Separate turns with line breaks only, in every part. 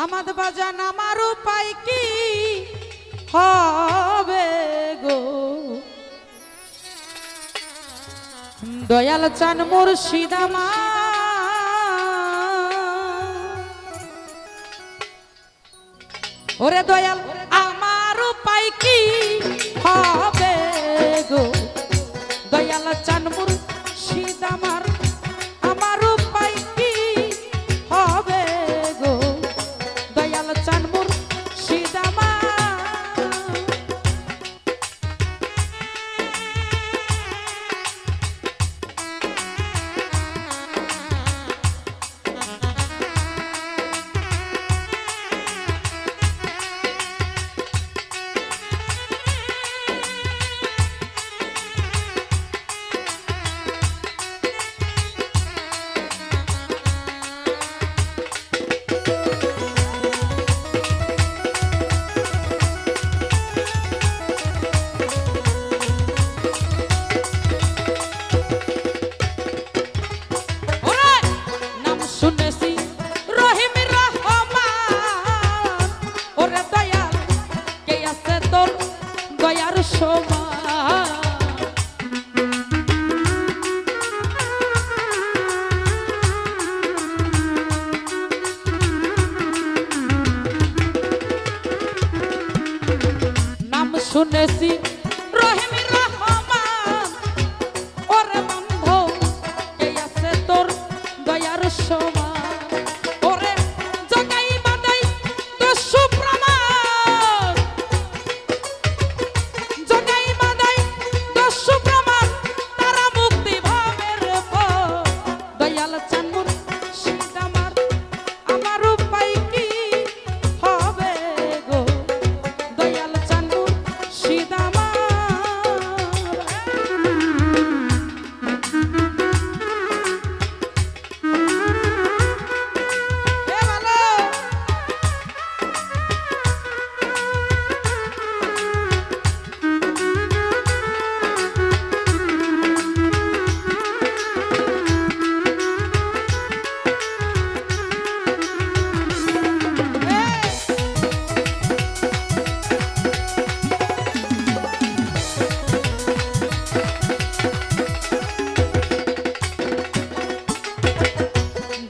সামাদ বাজান আমার উপায় কি হবে গো, দয়াল চান মুর্শিদ আমার, ওরে দয়াল আমার উপায় কি হবে গো, দয়াল চান মুর্শিদ আমার, আমার উপায় কি হবে গো, দয়াল চান মুর্শিদ আমার। শুনেছি রহিমির রহমান, ওরে বন্ধু কে আছে তোর দয়ার সমান, ওরে জগাই বাদাই তো সুপ্রমাণ, জগাই বাদাই তো সুপ্রমাণ, তারা মুক্তি ভাবের পথ, দয়াল চান মুর্শিদ আমার, আমার উপায় কি হবে গো, দয়াল চান মুর্শিদ আমার।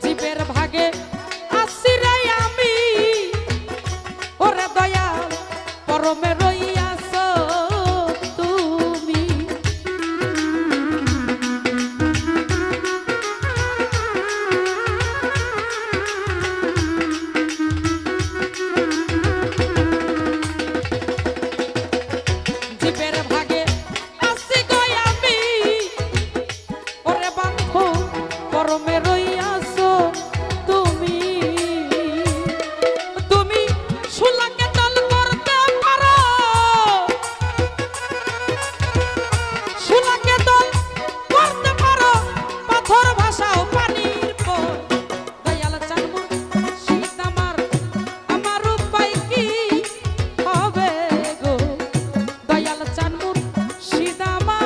জীবের ভাগে আসিরাই আমি, ওরে দয়াল পরমে রইয়াছ তুমি, জীবের ভাগে আসি গই আমি, ওরে বন্ধু পরমে রইয়াছ তুমি, তুমি সুলাকে দল করতে পারো, সুলাকে দল করতে পারো, পাথর ভাষাও পানির পর, দয়াল চান মুর্শিদ আমার, আমার উপায় কি হবে গো, দয়াল চান মুর্শিদ আমার।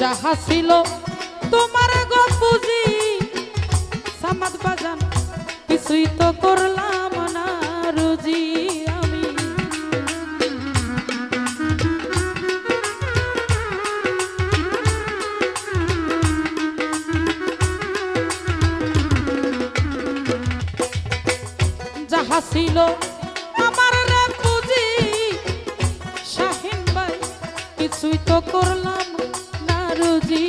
যাহা ছিল তোমার গো পুঁজি, সামাদ বাজান কিছুই তো করলাম না রুজি আমি, যাহা ছিল আমার রে পুঁজি, শাহিন ভাই কিছুই তো করলাম না রুজি,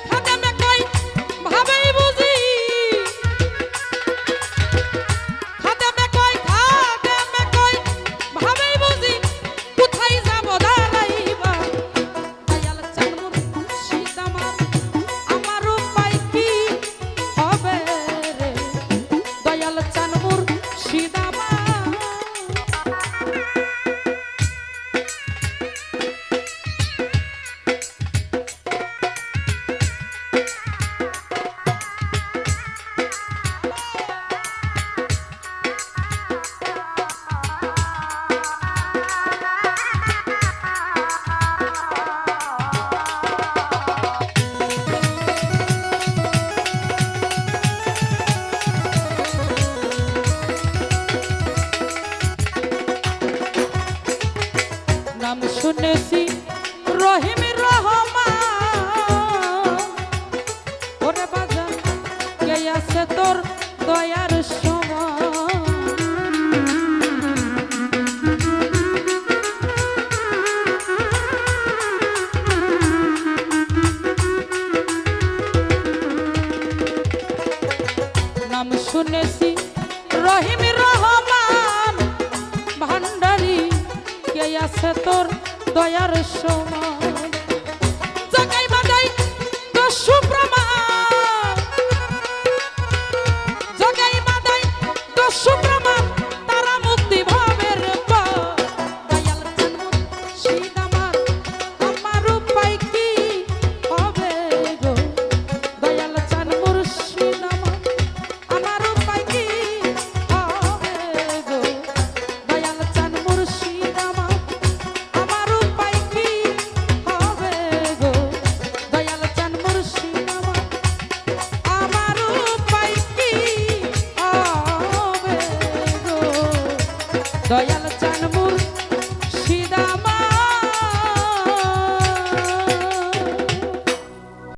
খাদেমে কই ভাবেই বুঝি, খাদেমে কই ভাবেই বুঝি, কোথায় যাব দাঁড়াইবা, দয়াল চান মুর্শিদ আমার, আমার শুনেছি রহিম রহমান ওরে বাজান কে আছে তোর দয়ার সমান নাম শুনেছি রহিম রহমান ভান্ডারী কে আছে তোর দয়ার সমান জাগাই বাজাই তো সুপ্রমা